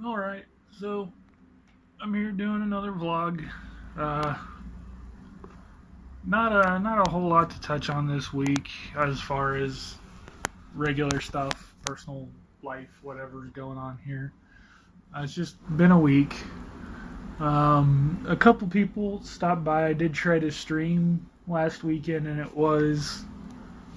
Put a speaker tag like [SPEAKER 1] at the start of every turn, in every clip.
[SPEAKER 1] Alright, so I'm here doing another vlog. Uh, not a whole lot to touch on this week as far as regular stuff, personal life, whatever's going on here. It's just been a week. A couple people stopped by. I did try to stream last weekend, and it was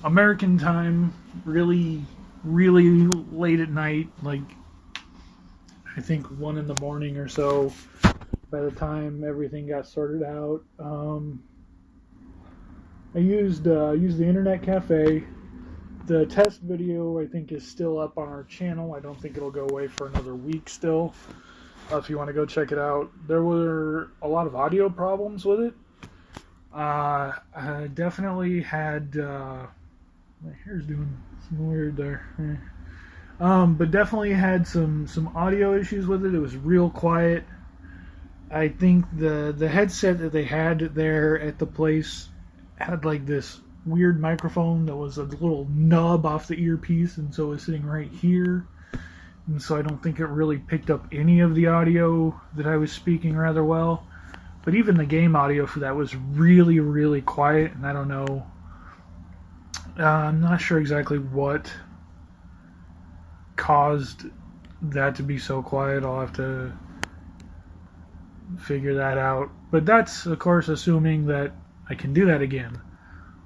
[SPEAKER 1] American time, really, really late at night, like I think 1 in the morning or so. By the time everything got sorted out, I used the internet cafe. The test video I think is still up on our channel. I don't think it'll go away for another week still. If you want to go check it out, there were a lot of audio problems with it. I definitely had my hair's doing some weird there. But definitely had some audio issues with it. It was real quiet. I think the headset that they had there at the place had like this weird microphone that was a little nub off the earpiece, and so it was sitting right here. And so I don't think it really picked up any of the audio that I was speaking rather well. But even the game audio for that was really, really quiet, and I don't know. I'm not sure exactly what caused that to be so quiet. I'll have to figure that out. But that's, of course, assuming that I can do that again.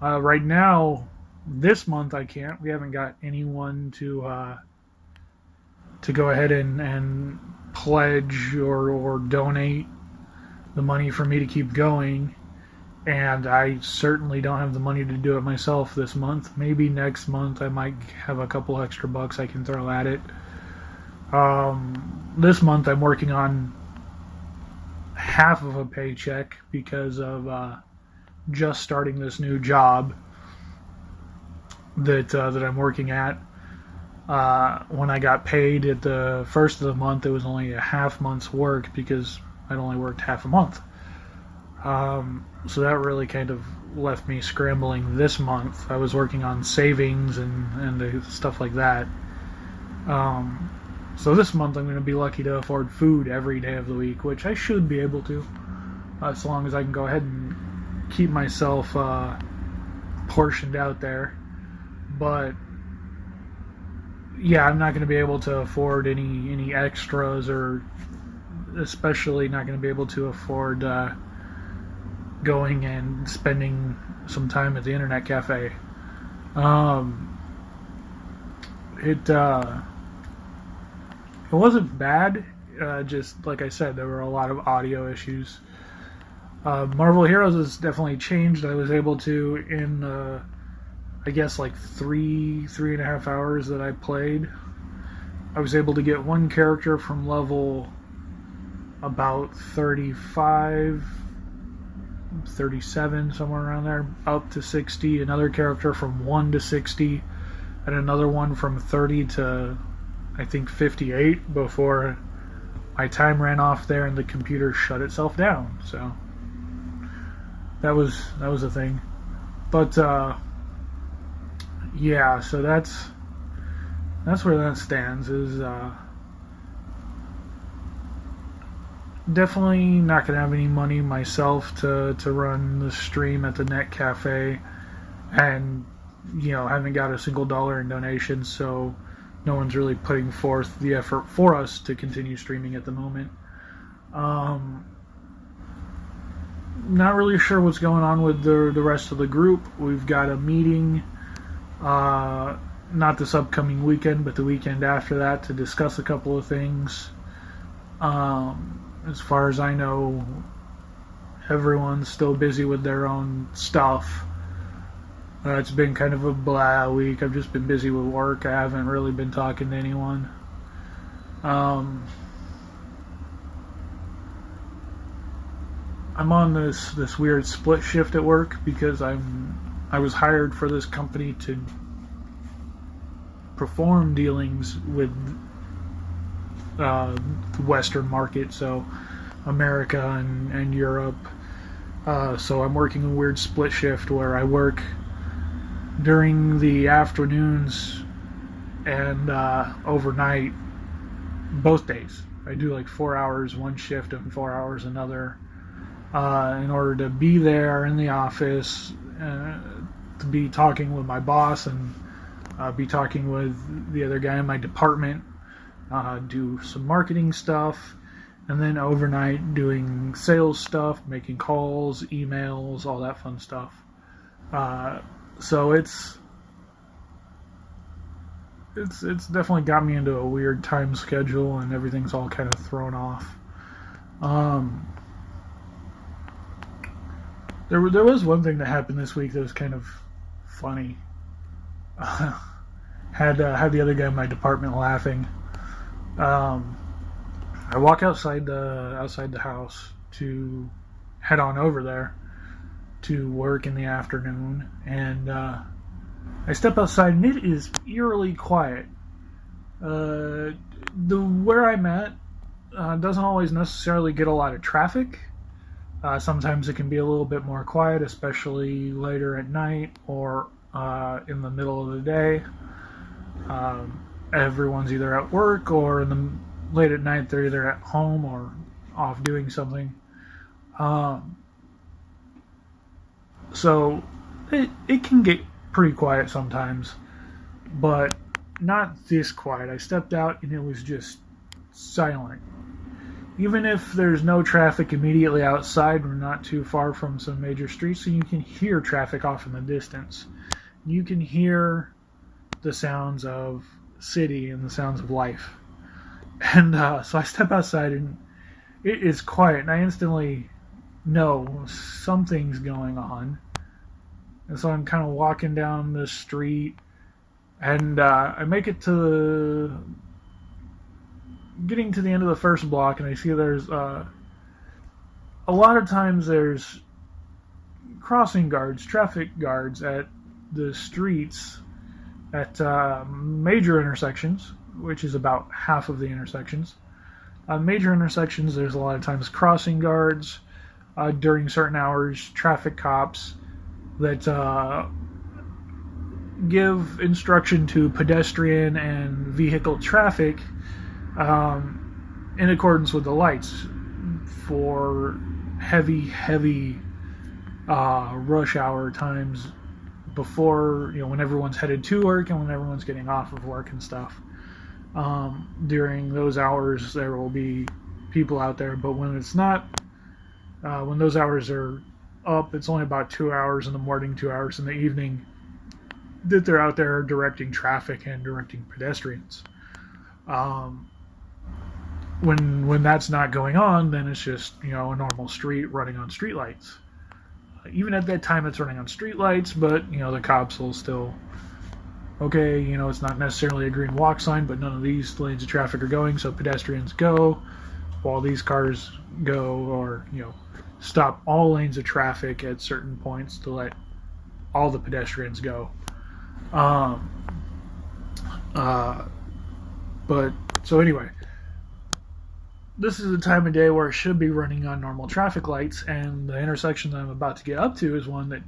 [SPEAKER 1] Right now, this month I can't. We haven't got anyone to go ahead and pledge or donate the money for me to keep going. And I certainly don't have the money to do it myself this month. Maybe next month I might have a couple extra bucks I can throw at it. This month I'm working on half of a paycheck because of just starting this new job that I'm working at. When I got paid at the first of the month, it was only a half month's work because I'd only worked half a month. So that really kind of left me scrambling this month. I was working on savings and stuff like that. So this month I'm going to be lucky to afford food every day of the week, which I should be able to, as long as I can go ahead and keep myself portioned out there. But yeah, I'm not going to be able to afford any extras, or especially not going to be able to afford going and spending some time at the internet cafe. It wasn't bad. Just like I said, there were a lot of audio issues. Marvel Heroes has definitely changed. I was able to, in I guess like three and a half hours that I played, I was able to get one character from level about 35, 37, somewhere around there, up to 60, another character from 1 to 60, and another one from 30 to I think 58 before my time ran off there and the computer shut itself down. So that was a thing. But yeah, so that's where that stands. Is definitely not gonna have any money myself to run the stream at the net cafe, and haven't got a single dollar in donations, so no one's really putting forth the effort for us to continue streaming at the moment. Not really sure what's going on with the rest of the group. We've got a meeting, not this upcoming weekend, but the weekend after that, to discuss a couple of things. As far as I know, everyone's still busy with their own stuff. It's been kind of a blah week. I've just been busy with work. I haven't really been talking to anyone. I'm on this weird split shift at work because I was hired for this company to perform dealings with the Western market, so America and Europe. So I'm working a weird split shift where I work during the afternoons and overnight both days. I do like 4 hours one shift and 4 hours another, in order to be there in the office, to be talking with my boss and be talking with the other guy in my department, do some marketing stuff, and then overnight doing sales stuff, making calls, emails, all that fun stuff. So it's definitely got me into a weird time schedule, and everything's all kind of thrown off. There was one thing that happened this week that was kind of funny. Had the other guy in my department laughing. I walk outside the house to head on over there to work in the afternoon, and I step outside, and it is eerily quiet. Where I'm at doesn't always necessarily get a lot of traffic. Sometimes it can be a little bit more quiet, especially later at night or in the middle of the day. Everyone's either at work, or late at night they're either at home or off doing something. So it can get pretty quiet sometimes, but not this quiet. I stepped out and it was just silent. Even if there's no traffic immediately outside, we're not too far from some major streets, so you can hear traffic off in the distance. You can hear the sounds of city and the sounds of life. And so I step outside and it is quiet, and I instantly know something's going on. And so I'm kind of walking down the street, and I make it getting to the end of the first block, and I see there's a lot of times there's crossing guards, traffic guards at the streets at major intersections, which is about half of the intersections. Major intersections, there's a lot of times crossing guards during certain hours, traffic cops that give instruction to pedestrian and vehicle traffic in accordance with the lights for heavy rush hour times, before, when everyone's headed to work and when everyone's getting off of work and stuff. During those hours there will be people out there, but when it's not, when those hours are up, it's only about 2 hours in the morning, 2 hours in the evening that they're out there directing traffic and directing pedestrians. When that's not going on, then it's just a normal street running on streetlights. Even at that time, it's running on streetlights, but the cops will still, okay, it's not necessarily a green walk sign, but none of these lanes of traffic are going, so pedestrians go while these cars go, or stop all lanes of traffic at certain points to let all the pedestrians go. But so anyway, this is the time of day where it should be running on normal traffic lights, and the intersection that I'm about to get up to is one that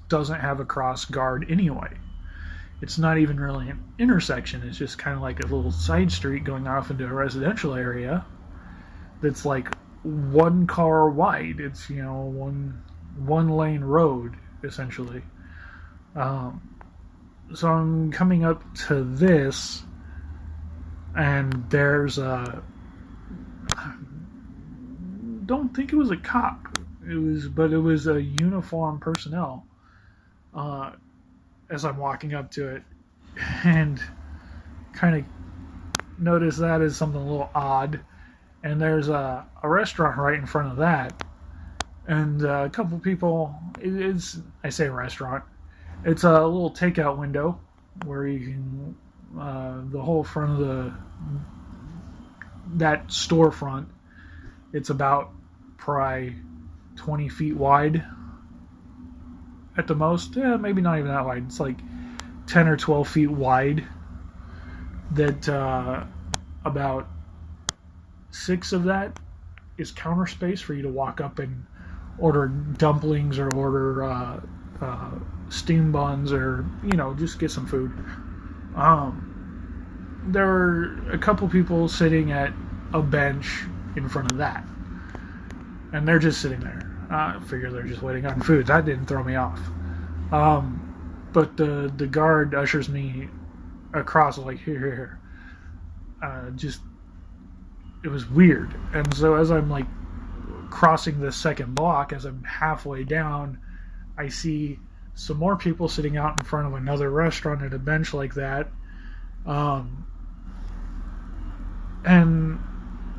[SPEAKER 1] doesn't have a cross guard anyway. It's not even really an intersection. It's just kind of like a little side street going off into a residential area that's like one car wide. It's one lane road essentially. So I'm coming up to this, and there's don't think it was a cop. It was a uniformed personnel. As I'm walking up to it, and kind of notice that as something a little odd. And there's a restaurant right in front of that, and a couple people. I say restaurant. It's a little takeout window where you can the whole front of that storefront. It's about probably 20 feet wide at the most. Maybe not even that wide. It's like 10 or 12 feet wide. That about 6 of that is counter space for you to walk up and order dumplings or order steam buns, or just get some food. There were a couple people sitting at a bench in front of that. And they're just sitting there. I figure they're just waiting on food. That didn't throw me off. But the guard ushers me across, like, here. It was weird. And so as I'm, like, crossing the second block, as I'm halfway down, I see some more people sitting out in front of another restaurant at a bench like that.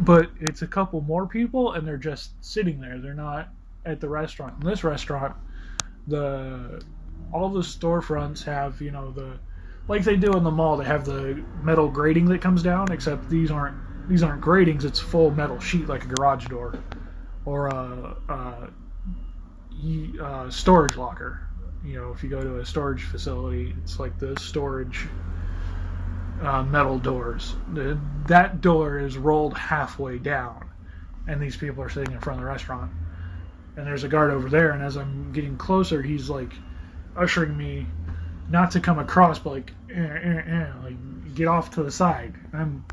[SPEAKER 1] But it's a couple more people, and they're just sitting there. They're not at the restaurant. In this restaurant, all the storefronts have, like they do in the mall, they have the metal grating that comes down, except these aren't gratings, it's full metal sheet like a garage door or a storage locker. If you go to a storage facility, it's like the storage metal doors. That door is rolled halfway down, and these people are sitting in front of the restaurant. And there's a guard over there, and as I'm getting closer, he's like ushering me not to come across, but like get off to the side. I'm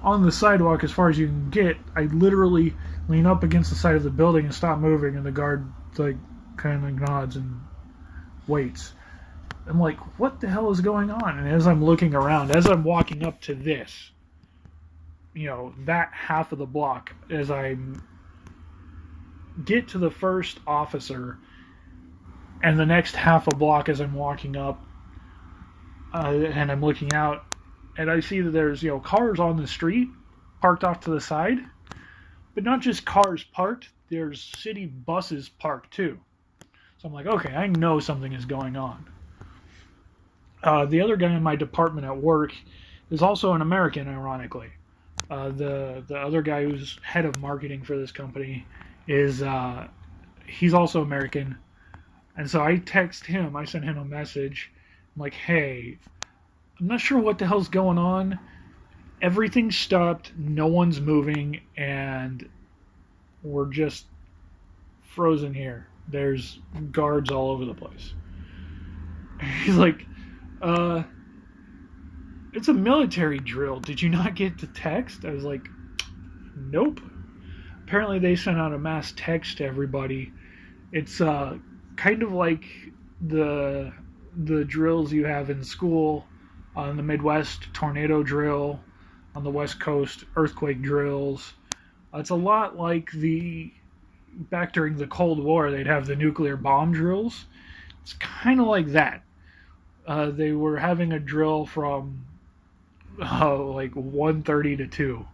[SPEAKER 1] on the sidewalk as far as you can get. I literally lean up against the side of the building and stop moving, and the guard like kind of nods and waits. I'm like, what the hell is going on? And as I'm looking around, as I'm walking up to this, that half of the block, as I get to the first officer, and the next half a block as I'm walking up, and I'm looking out, and I see that there's, cars on the street parked off to the side, but not just cars parked, there's city buses parked too. So I'm like, okay, I know something is going on. The other guy in my department at work is also an American, ironically. The other guy who's head of marketing for this company is he's also American. And so I text him, I sent him a message. I'm like, hey, I'm not sure what the hell's going on. Everything's stopped, no one's moving, and we're just frozen here. There's guards all over the place. He's like, it's a military drill. Did you not get the text? I was like, nope. Apparently they sent out a mass text to everybody. It's kind of like the drills you have in school on the Midwest, tornado drill, on the West Coast, earthquake drills. It's a lot like back during the Cold War, they'd have the nuclear bomb drills. It's kind of like that. They were having a drill from like 1:30 to 2,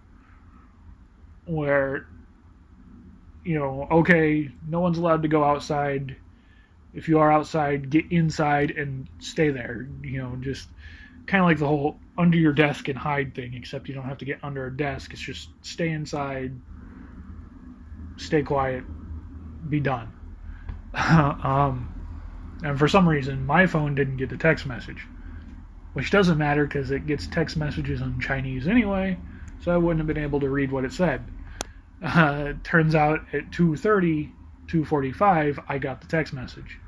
[SPEAKER 1] where, okay, no one's allowed to go outside. If you are outside, get inside and stay there. Just kind of like the whole under your desk and hide thing, except you don't have to get under a desk. It's just stay inside, stay quiet, be done. And for some reason, my phone didn't get the text message, which doesn't matter because it gets text messages in Chinese anyway, so I wouldn't have been able to read what it said. It turns out at 2:30, 2:45, I got the text message.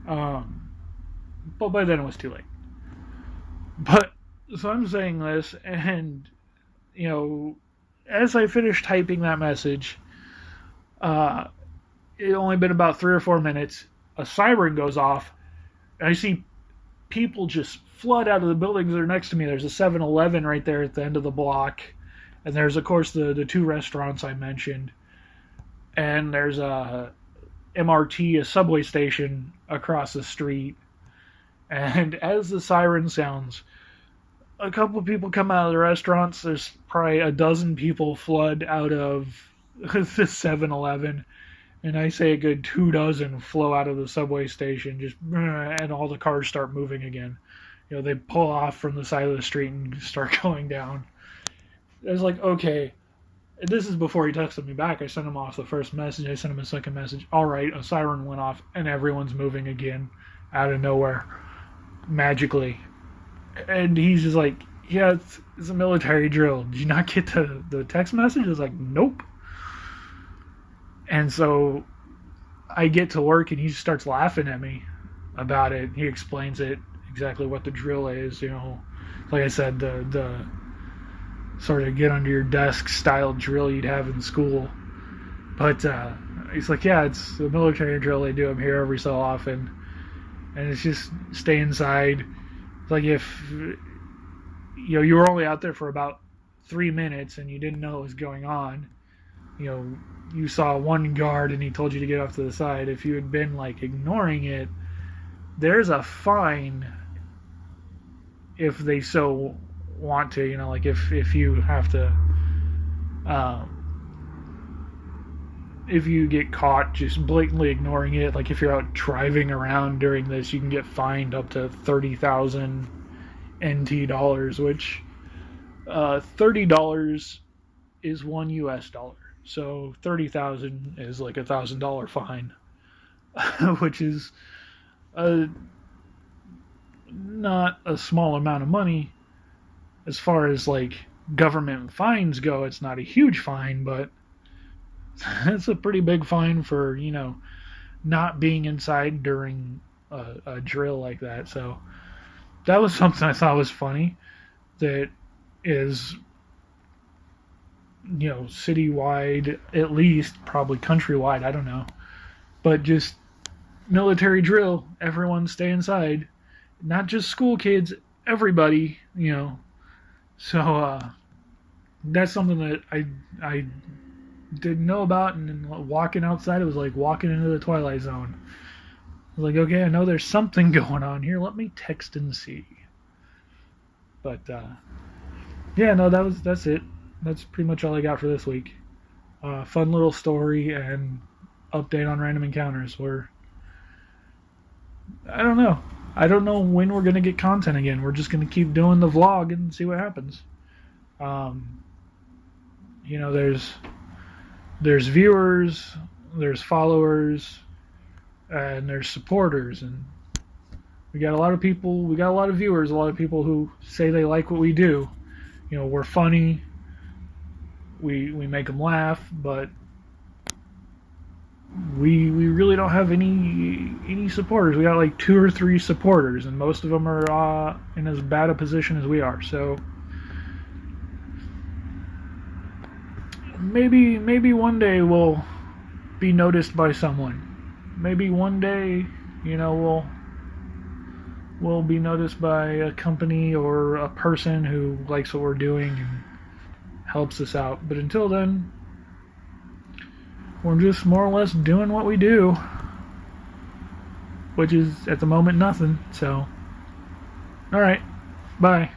[SPEAKER 1] But by then it was too late. But, so I'm saying this, and, as I finished typing that message, it only been about 3 or 4 minutes, a siren goes off, and I see people just flood out of the buildings that are next to me. There's a 7-Eleven right there at the end of the block, and there's, of course, the 2 restaurants I mentioned, and there's a MRT, a subway station across the street, and as the siren sounds, a couple of people come out of the restaurants. There's probably a dozen people flood out of the 7-Eleven, and I say a good 2 dozen flow out of the subway station, just, and all the cars start moving again. They pull off from the side of the street and start going down. I was like, okay, this is before he texted me back. I sent him off the first message. I sent him a second message. All right, a siren went off, and everyone's moving again out of nowhere, magically. And he's just like, yeah, it's a military drill. Did you not get the text message? I was like, nope. And so I get to work, and he starts laughing at me about it. He explains it, exactly what the drill is. Like I said, the sort of get under your desk style drill you'd have in school. But he's like, yeah, it's a military drill. They do them here every so often, and it's just stay inside. It's like if you were only out there for about 3 minutes and you didn't know what was going on. You saw one guard and he told you to get off to the side. If you had been like ignoring it, there's a fine if they so want to. Like if you have to. If you get caught just blatantly ignoring it, like if you're out driving around during this, you can get fined up to 30,000 NT dollars, which $30 is $1 US. So 30,000 is like $1,000 fine, which is not a small amount of money. As far as like government fines go, it's not a huge fine, but it's a pretty big fine for, not being inside during a drill like that. So that was something I thought was funny. That is, citywide, at least, probably countrywide, I don't know. But just military drill, everyone stay inside. Not just school kids, everybody, So that's something that I didn't know about, and then walking outside, it was like walking into the Twilight Zone. I was like, okay, I know there's something going on here. Let me text and see. But yeah, no, that's it. That's pretty much all I got for this week. Fun little story and update on random encounters. I don't know. I don't know when we're gonna get content again. We're just gonna keep doing the vlog and see what happens. There's viewers, there's followers, and there's supporters, and we got a lot of people, we got a lot of viewers, a lot of people who say they like what we do. We're funny, we make them laugh, but we really don't have any supporters. We got like 2 or 3 supporters, and most of them are in as bad a position as we are, so maybe one day we'll be noticed by someone. Maybe one day, we'll be noticed by a company or a person who likes what we're doing and helps us out. But until then, we're just more or less doing what we do, which is at the moment nothing. So, all right, bye.